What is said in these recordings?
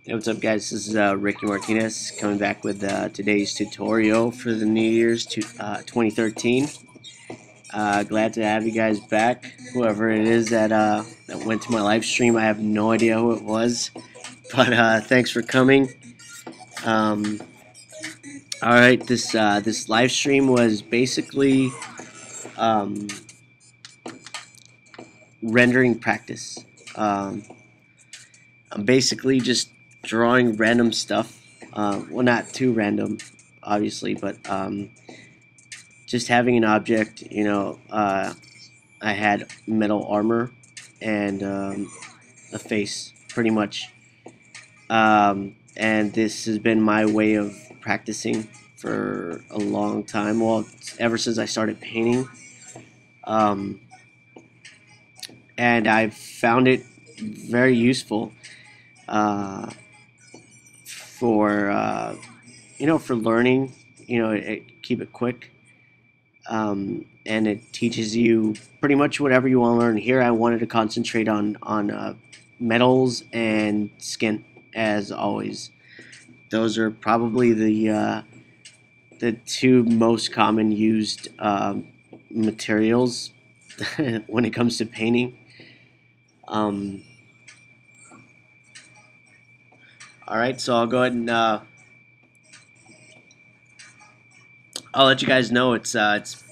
Hey, what's up, guys? This is Ricky Martinez coming back with today's tutorial for the New Year's 2013. Glad to have you guys back. Whoever it is that went to my live stream, I have no idea who it was, but thanks for coming. Um, all right, this live stream was basically um, rendering practice. Um, I'm basically just drawing random stuff. Well, not too random, obviously, but just having an object. I had metal armor and a face, pretty much. And this has been my way of practicing for a long time. Well, ever since I started painting. Um, and I've found it very useful uh, for for learning. Keep it quick, and it teaches you pretty much whatever you want to learn. Here, I wanted to concentrate on metals and skin, as always. Those are probably the two most common used materials when it comes to painting. Um, all right, so I'll go ahead and I'll let you guys know it's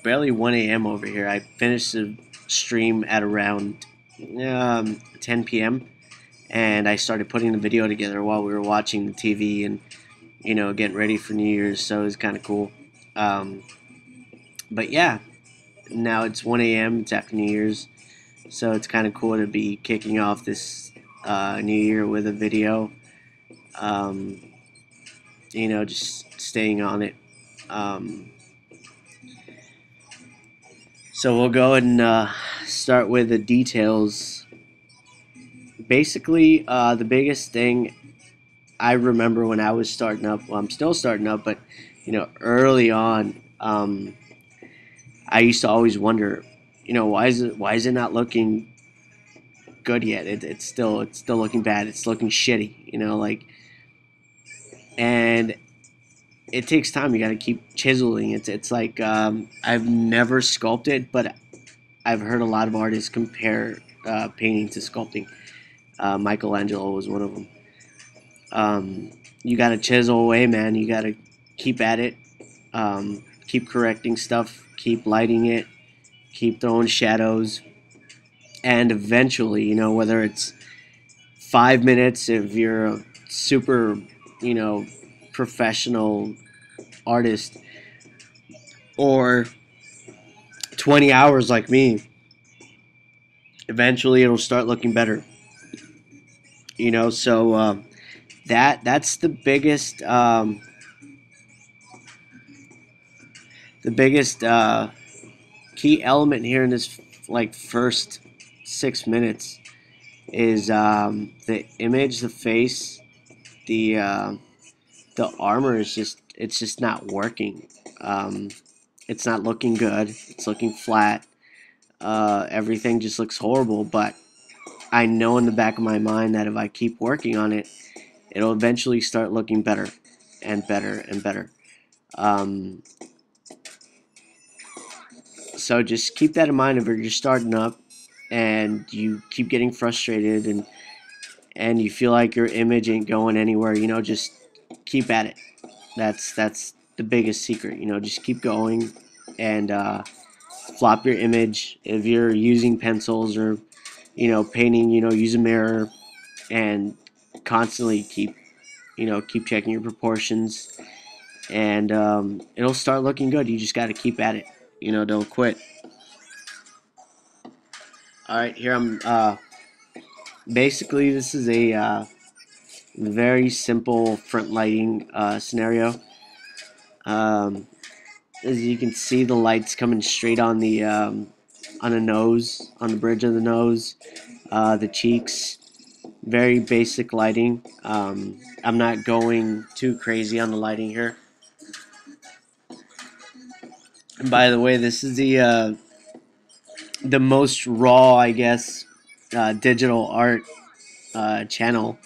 barely 1 a.m. over here. I finished the stream at around 10 p.m. and I started putting the video together while we were watching the TV and getting ready for New Year's. So it was kind of cool. Um, but yeah, now it's 1 a.m. It's after New Year's, so it's kind of cool to be kicking off this New Year with a video. Um, just staying on it. So we'll go and start with the details. Basically, the biggest thing I remember when I was starting up, well, I'm still starting up, but early on, I used to always wonder, why is it not looking good yet? It's still looking bad. It's looking shitty, and it takes time. You got to keep chiseling. It's like I've never sculpted, but I've heard a lot of artists compare painting to sculpting. Michelangelo was one of them. You got to chisel away, man. You got to keep at it. Keep correcting stuff. Keep lighting it. Keep throwing shadows. And eventually, whether it's 5 minutes if you're a super, professional artist, or 20 hours like me, eventually it'll start looking better. So that's the biggest key element here in this like first 6 minutes is the image, the face, the the armor is just not working. Um, it's not looking good. It's looking flat. Everything just looks horrible. But I know in the back of my mind that if I keep working on it, it'll eventually start looking better and better and better. Um, so just keep that in mind if you're just starting up and you keep getting frustrated and you feel like your image ain't going anywhere. Just keep at it. That's the biggest secret. Just keep going and flop your image. If you're using pencils or painting, use a mirror and constantly keep checking your proportions, and it'll start looking good. You just got to keep at it. Don't quit. All right, here I'm. Basically, this is a very simple front lighting scenario. Um, as you can see, the lights coming straight on the nose, on the bridge of the nose, the cheeks. Very basic lighting. I'm not going too crazy on the lighting here. And by the way, this is the most raw, I guess, digital art channel.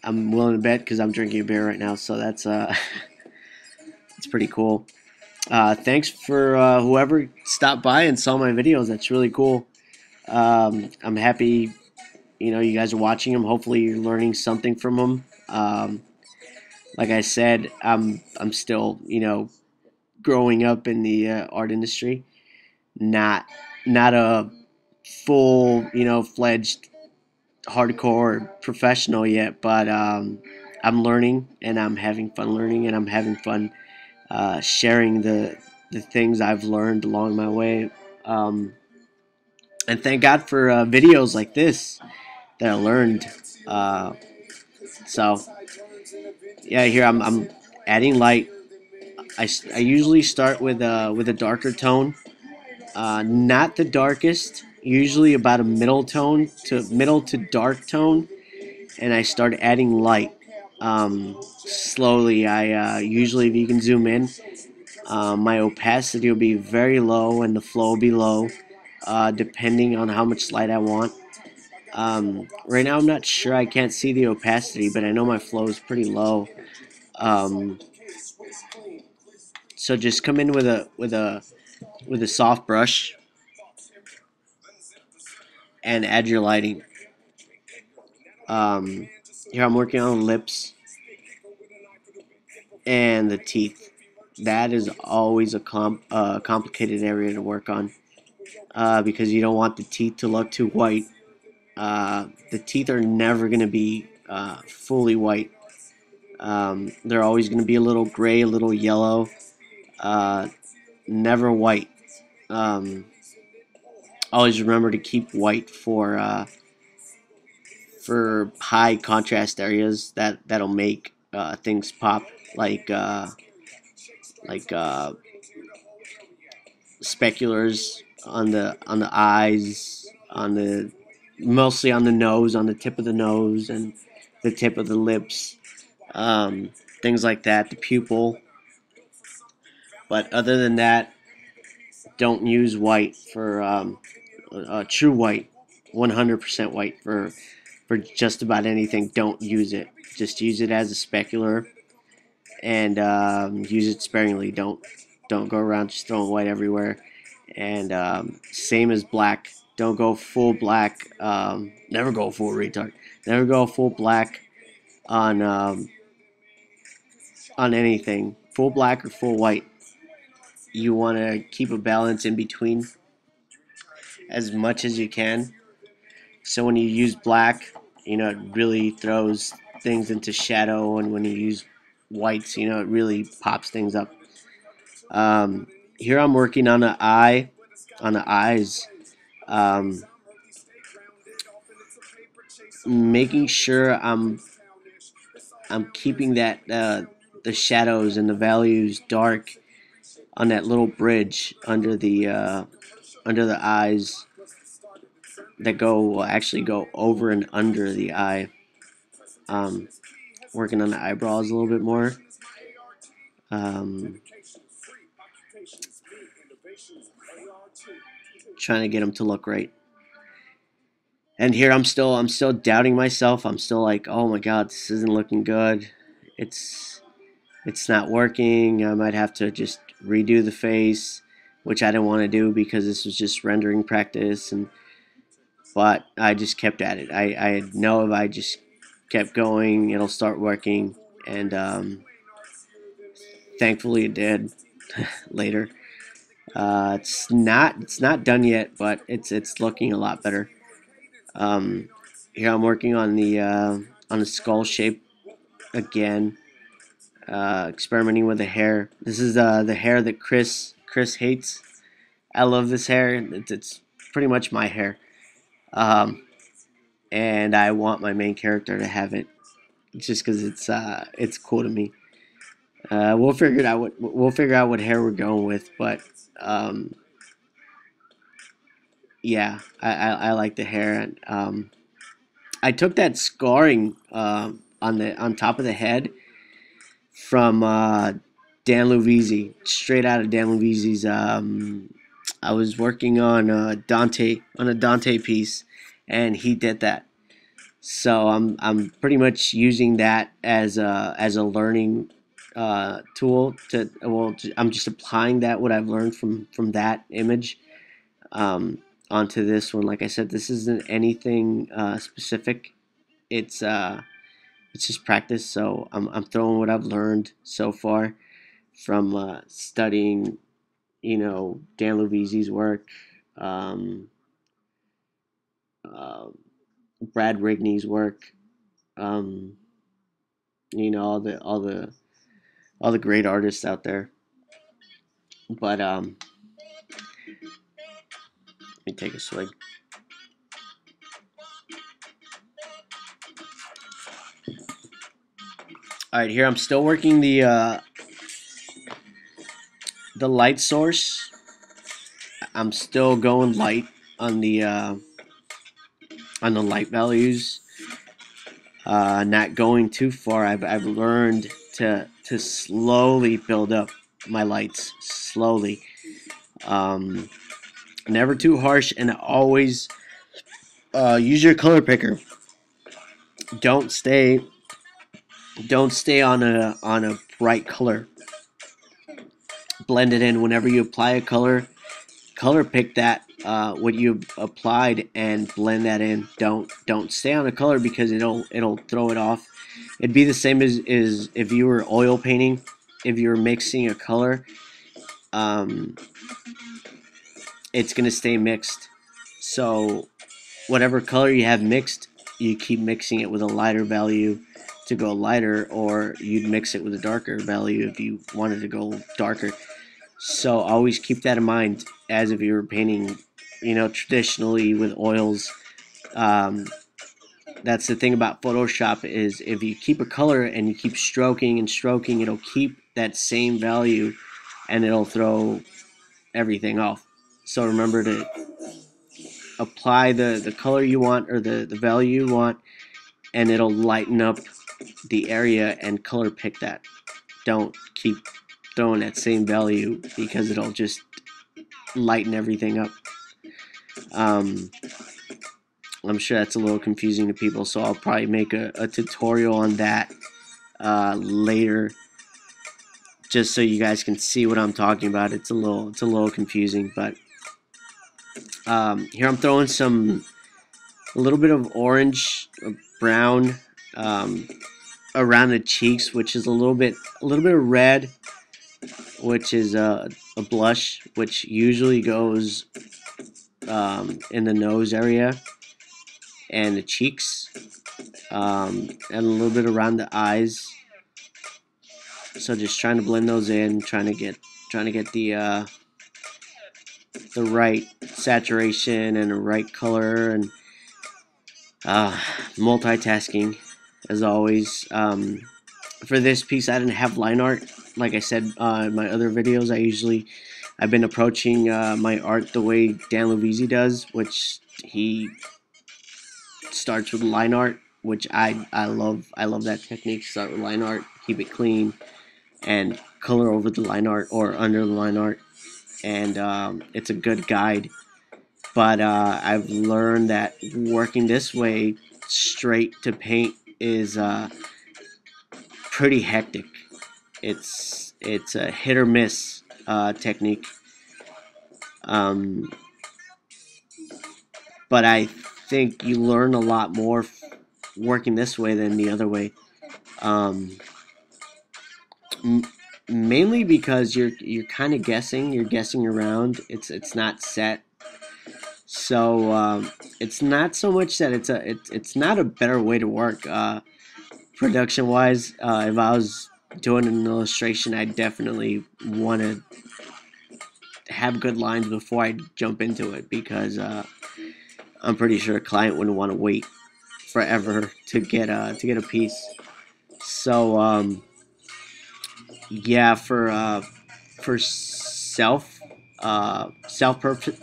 I'm willing to bet because I'm drinking a beer right now, so that's it's pretty cool. Thanks for whoever stopped by and saw my videos. That's really cool. I'm happy, you guys are watching them. Hopefully, you're learning something from them. Like I said, I'm still, growing up in the art industry. Not not a full, fledged hardcore professional yet, but I'm learning and I'm having fun learning and I'm having fun sharing the things I've learned along my way. Um, and thank God for videos like this that I learned. Uh, so yeah, here I'm adding light. I usually start with a darker tone, not the darkest. Usually about a middle to dark tone, and I start adding light slowly. I usually, if you can zoom in, my opacity will be very low and the flow will be low, depending on how much light I want. Right now, I'm not sure. I can't see the opacity, but I know my flow is pretty low. Um, so just come in with a soft brush and add your lighting. Um, Here I'm working on the lips and the teeth. That is always a complicated area to work on because you don't want the teeth to look too white. The teeth are never going to be fully white. They're always going to be a little gray, a little yellow, uh, never white. Um, Always remember to keep white for high contrast areas that'll make things pop like like uh, speculars on the eyes, on the mostly on the nose, on the tip of the nose and the tip of the lips, um, things like that. The pupil. But other than that, don't use white for true white, 100% white for just about anything. Don't use it. Just use it as a specular and use it sparingly. Don't go around just throwing white everywhere. And same as black. Don't go full black. Never go full retard. Never go full black on anything. Full black or full white. You want to keep a balance in between as much as you can. So when you use black, it really throws things into shadow, and when you use whites, it really pops things up. Here I'm working on on the eyes, um, making sure I'm keeping that the shadows and the values dark on that little bridge under the eyes that actually go over and under the eye. Um, Working on the eyebrows a little bit more. Um, Trying to get them to look right. And here I'm still doubting myself. I'm still like, oh my god, this isn't looking good. It's it's not working. I might have to just redo the face, which I didn't want to do because this was just rendering practice. And but I just kept at it. I know if I just kept going, it'll start working. And thankfully it did later. It's not done yet, but it's looking a lot better. Um, Here I'm working on the skull shape again, experimenting with the hair. This is the hair that Chris hates. I love this hair. It's pretty much my hair, um, and I want my main character to have it just because it's cool to me. We'll figure out what hair we're going with, but um, yeah, I like the hair. And I took that scarring on top of the head from Dan Luvisi, straight out of Dan Luvisi's. I was working on a Dante piece, and he did that. So I'm pretty much using that as a learning tool to, well, I'm just applying that what I've learned from that image um, onto this one. Like I said, this isn't anything specific. It's uh, it's just practice. So I'm throwing what I've learned so far from studying, Dan Lovisi's work, um, uh, Brad Rigney's work, um, all the great artists out there. But let me take a swig. All right, here I'm still working the light source. I'm still going light on the light values. Not going too far. I've learned to slowly build up my lights slowly. Um, Never too harsh, and always use your color picker. Don't stay don't stay on a bright color. Blend it in whenever you apply a color. Color pick that what you've applied and blend that in. Don't stay on a color because it'll throw it off. It'd be the same as if you were oil painting. If you're mixing a color, um, it's gonna stay mixed. So whatever color you have mixed, you keep mixing it with a lighter value to go lighter, or you'd mix it with a darker value if you wanted to go darker. So always keep that in mind as if you were painting, traditionally with oils. Um, that's the thing about Photoshop is if you keep a color and you keep stroking and stroking, it'll keep that same value and it'll throw everything off. So remember to apply the color you want or the value you want, and it'll lighten up the area and color pick that. Don't keep throwing that same value because it'll just lighten everything up. Um, I'm sure that's a little confusing to people, so I'll probably make a tutorial on that later, just so you guys can see what I'm talking about. It's a little confusing, but here I'm throwing a little bit of orange, brown um, around the cheeks, which is a little bit of red, which is a blush, which usually goes in the nose area and the cheeks, and a little bit around the eyes. So just trying to blend those in, trying to get the right saturation and the right color, and multitasking as always. For this piece, I didn't have line art. Like I said in my other videos, I've been approaching my art the way Dan Lovisi does, which he starts with line art, which I love. I love that technique. Start with line art, keep it clean, and color over the line art or under the line art, and it's a good guide. But I've learned that working this way, straight to paint, is pretty hectic. It's a hit or miss technique. Um, but I think you learn a lot more working this way than the other way. Um, m- Mainly because you're kind of guessing. You're guessing around. It's not set. So it's not so much that it's not a better way to work production wise. If I was doing an illustration, I definitely want to have good lines before I jump into it because I'm pretty sure a client wouldn't want to wait forever to get a piece. So yeah, for self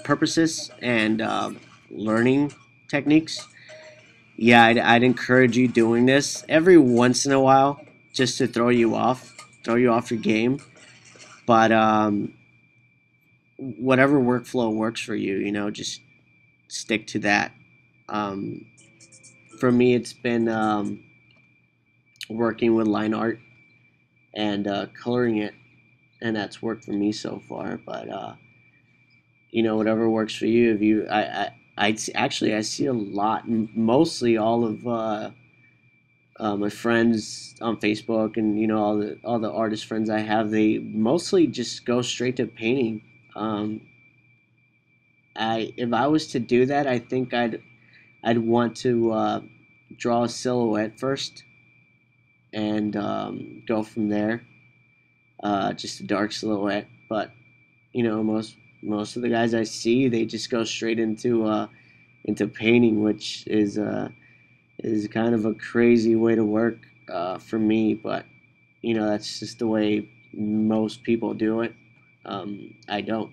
purposes and learning techniques, yeah, I'd encourage you doing this every once in a while just to throw you off your game. But whatever workflow works for you, just stick to that. Um, for me, it's been working with line art and coloring it, and that's worked for me so far. But whatever works for you. If you, actually I see a lot, mostly all of my friends on Facebook, and all the artist friends I have, they mostly just go straight to painting. Um, I If I was to do that, I think I'd want to draw a silhouette first and go from there. Just a dark silhouette, but most of the guys I see, they just go straight into painting, which is kind of a crazy way to work for me, but that's just the way most people do it. I don't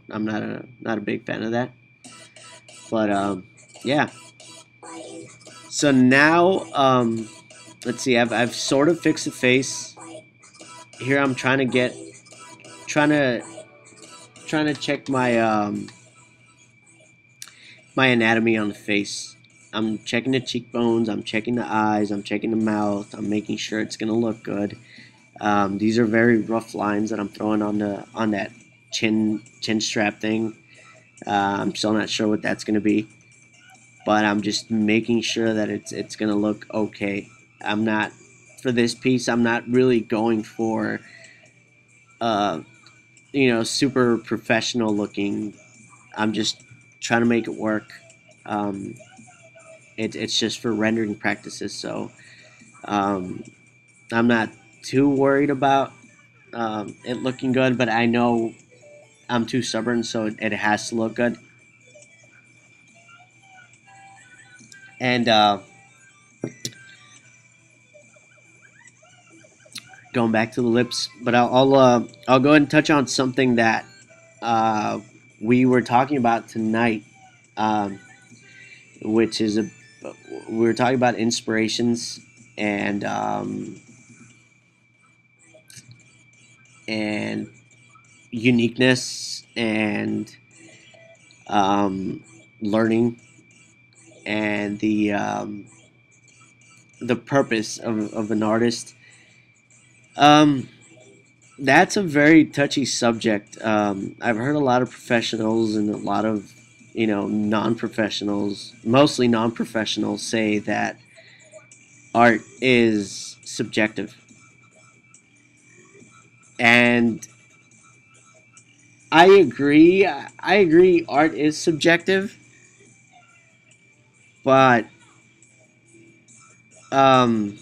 I'm not a big fan of that, but yeah. So now, let's see. I've sort of fixed the face. Here I'm trying to trying to check my anatomy on the face. I'm checking the cheekbones. I'm checking the eyes. I'm checking the mouth. I'm making sure it's gonna look good. These are very rough lines that I'm throwing on that chin strap thing. I'm still not sure what that's gonna be, but I'm just making sure that it's gonna look okay. I'm not For this piece. I'm not really going for uh, super professional looking. I'm just trying to make it work. Um, it's just for rendering practices, so um, I'm not too worried about it looking good. But I know I'm too stubborn, so it has to look good. And going back to the lips, but I'll go ahead and touch on something that uh, we were talking about tonight, um, which is we were talking about inspirations and and uniqueness and learning and the purpose of an artist. Um, that's a very touchy subject. I've heard a lot of professionals and a lot of non-professionals, mostly non-professionals, say that art is subjective, and I agree. I agree. Art is subjective, but um,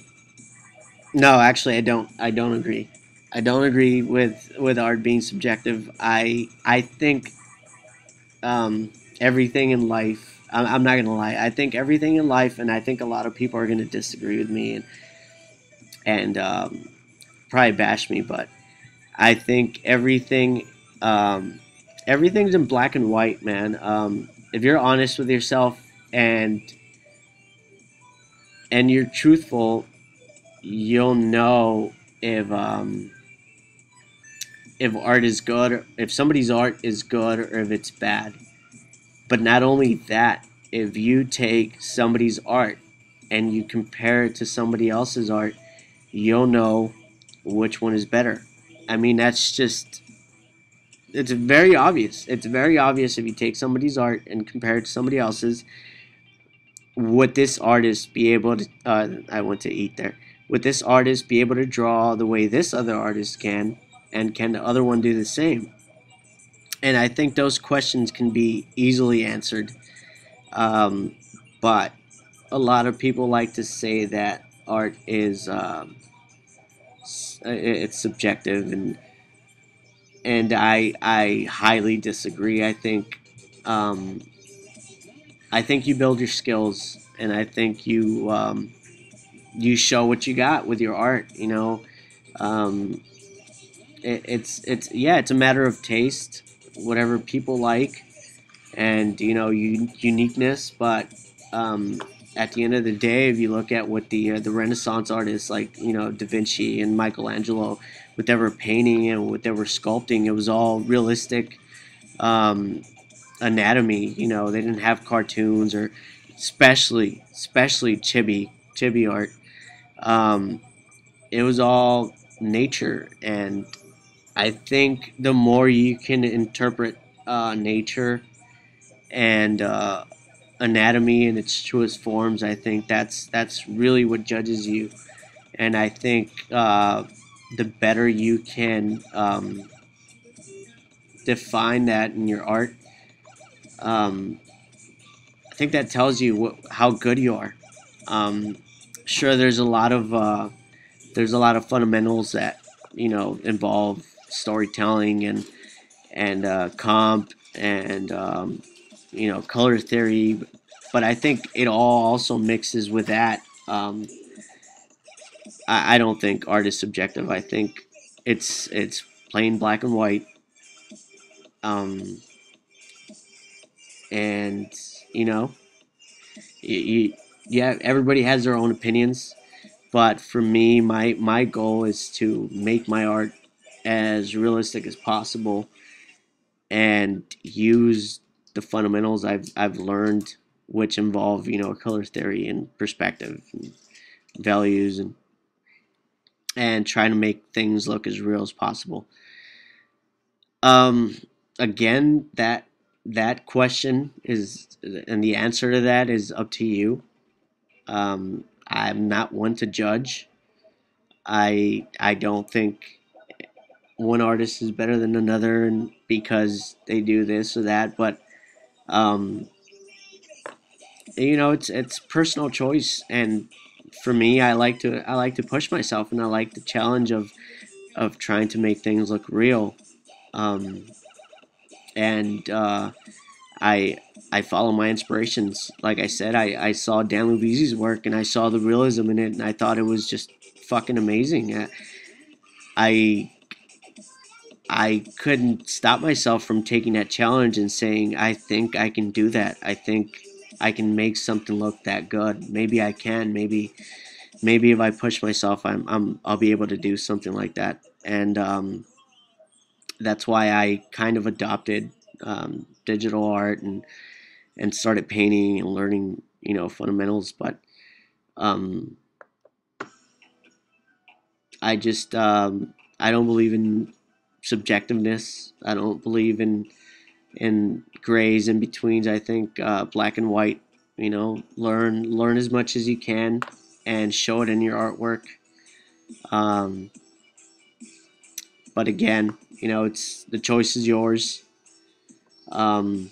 no, actually, I don't. I don't agree. I don't agree with art being subjective. I think everything in life. I'm not gonna lie. I think everything in life, and I think a lot of people are gonna disagree with me and probably bash me, but I think um, everything's in black and white, man. If you're honest with yourself and you're truthful, you'll know if if art is good, or if somebody's art is good, or if it's bad. But not only that, if you take somebody's art and you compare it to somebody else's art, you'll know which one is better. I mean, it's very obvious. It's very obvious if you take somebody's art and compare it to somebody else's. Would this artist be able to? I went to eat there. Would this artist be able to draw the way this other artist can? And can the other one do the same? And I think those questions can be easily answered. Um, but a lot of people like to say that art is it's subjective, and I highly disagree. Um, I think you build your skills, and I think you show what you got with your art. Um, it's yeah, it's a matter of taste, whatever people like, and uniqueness. But at the end of the day, if you look at what the Renaissance artists like Da Vinci and Michelangelo, what they were painting and what they were sculpting, it was all realistic um, anatomy. They didn't have cartoons or especially chibi art. Um, it was all nature, and I think the more you can interpret nature and anatomy in its truest forms, I think that's really what judges you. And I think the better you can define that in your art, um, I think that tells you how good you are. Um, sure, there's a lot of fundamentals that involve storytelling and comp and color theory, but I think it all also mixes with that. I don't think art is subjective. I think it's plain black and white, um, and you know, yeah, everybody has their own opinions. But for me, my goal is to make my art as realistic as possible and use the fundamentals I've learned, which involve color theory and perspective and values and trying to make things look as real as possible. Um, Again, that question is, and the answer to that is up to you. I'm not one to judge. I don't think one artist is better than another, and because they do this or that, but um, it's personal choice, and for me, I like to push myself, and I like the challenge of trying to make things look real. Um, and I I follow my inspirations. Like I said, I saw Dan Luizzi's work and I saw the realism in it, and I thought it was just fucking amazing. I I couldn't stop myself from taking that challenge and saying, I think I can do that. I think I can make something look that good. Maybe I can. Maybe if I push myself, I'll be able to do something like that. And that's why I kind of adopted digital art and started painting and learning, fundamentals. But um, I don't believe in subjectiveness. I don't believe in grays in betweens. I think black and white. Learn as much as you can and show it in your artwork. Um, but again, it's the choice is yours. Um,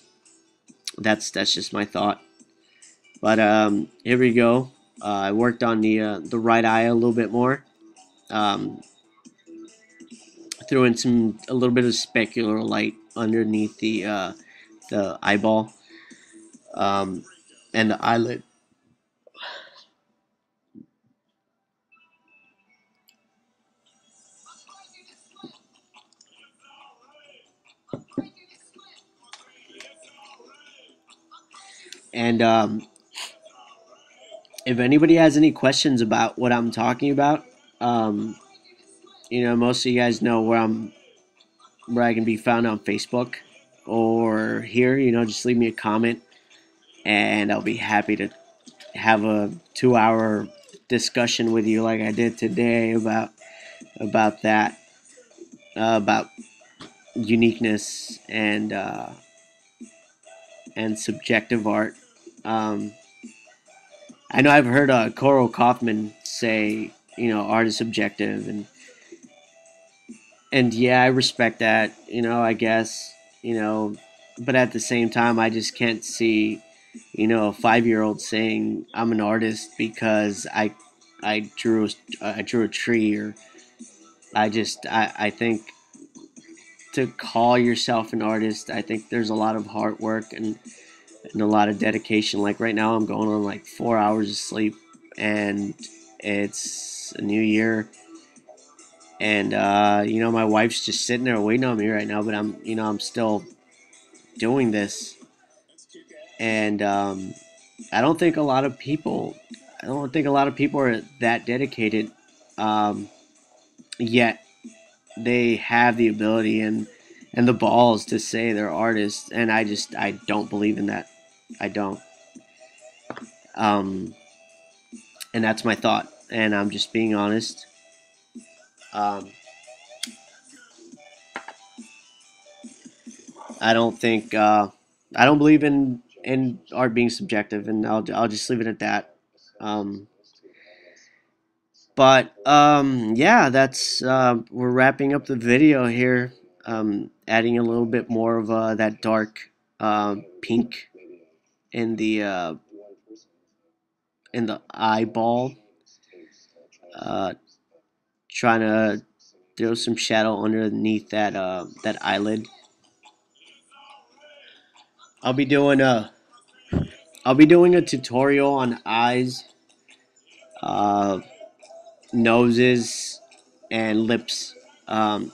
that's just my thought. But here we go. I worked on the right eye a little bit more. Um, threw in a little bit of specular light underneath the eyeball, um, and the eyelid. And if anybody has any questions about what I'm talking about, um, most of you guys know where I can be found on Facebook or here. Just leave me a comment, and I'll be happy to have a 2 hour discussion with you like I did today about that, about uniqueness and subjective art. Um, I know I've heard Koro Kaufman say, art is subjective, and yeah, I respect that. I guess, but at the same time, I just can't see, a 5-year-old saying I'm an artist because I drew a tree, or I think to call yourself an artist, I think there's a lot of hard work and a lot of dedication. Like right now, I'm going on like 4 hours of sleep, and it's a new year, and my wife's just sitting there waiting on me right now. But I'm still doing this, and I don't think a lot of people, I don't think a lot of people are that dedicated, um, yet they have the ability and the balls to say they're artists, and I don't believe in that. I don't. Um, and that's my thought, and I'm just being honest. Um, I don't think I don't believe in art being subjective, and I'll just leave it at that. Um, but yeah, that's we're wrapping up the video here. Adding a little bit more of that dark pink in the eyeball. Uh, Trying to throw some shadow underneath that eyelid. I'll be doing a I'll be doing a tutorial on eyes, uh, noses, and lips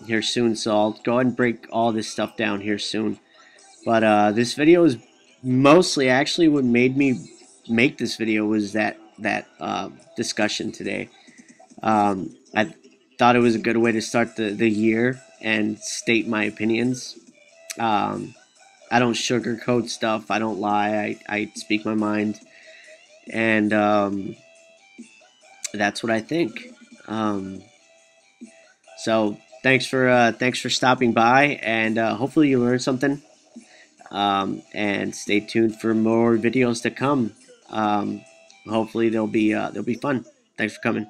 here soon. So I'll go ahead and break all this stuff down here soon. But this video is mostly actually what made me make this video was that discussion today. I thought it was a good way to start the year and state my opinions. Um, I don't sugarcoat stuff. I don't lie. I speak my mind, and that's what I think. Um, so thanks for stopping by, and hopefully you learned something. And stay tuned for more videos to come. Um, Hopefully they'll be fun. Thanks for coming.